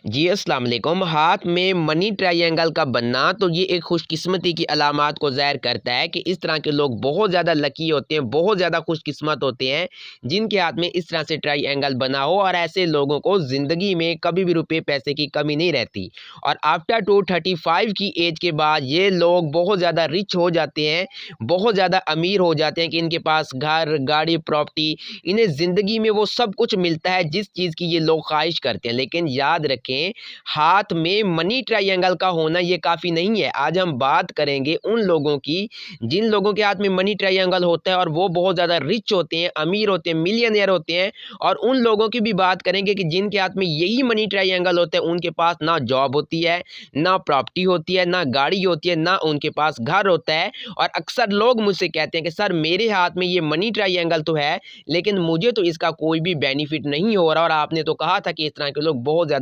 जी अस्सलाम वालेकुम। हाथ में मनी ट्रायंगल का बनना तो ये एक खुशकिस्मती की अलामात को ज़ाहिर करता है कि इस तरह के लोग बहुत ज़्यादा लकी होते हैं, बहुत ज़्यादा खुशकिस्मत होते हैं जिनके हाथ में इस तरह से ट्रायंगल बना हो। और ऐसे लोगों को ज़िंदगी में कभी भी रुपए पैसे की कमी नहीं रहती। और आफ्टर 235 की एज के बाद ये लोग बहुत ज़्यादा रिच हो जाते हैं, बहुत ज़्यादा अमीर हो जाते हैं कि इनके पास घर, गाड़ी, प्रॉपर्टी, इन्हें ज़िंदगी में वो सब कुछ मिलता है जिस चीज़ की ये लोग ख्वाहिश करते हैं। लेकिन याद रखें, हाथ में मनी ट्रायंगल का होना ये काफ़ी नहीं है। आज हम बात करेंगे उन लोगों की जिन लोगों के हाथ में मनी ट्रायंगल होता है और वो बहुत ज़्यादा रिच होते हैं, अमीर होते हैं, मिलियनेयर होते हैं। और उन लोगों की भी बात करेंगे कि जिनके हाथ में यही मनी ट्रायंगल होता है, उनके पास ना जॉब होती है, ना प्रॉपर्टी होती है, ना गाड़ी होती है, ना उनके पास घर होता है। और अक्सर लोग मुझसे कहते हैं कि सर मेरे हाथ में ये मनी ट्रायंगल तो है, लेकिन मुझे तो इसका कोई भी बेनिफिट नहीं हो रहा। और आपने तो कहा था कि इस तरह के लोग बहुत ज़्यादा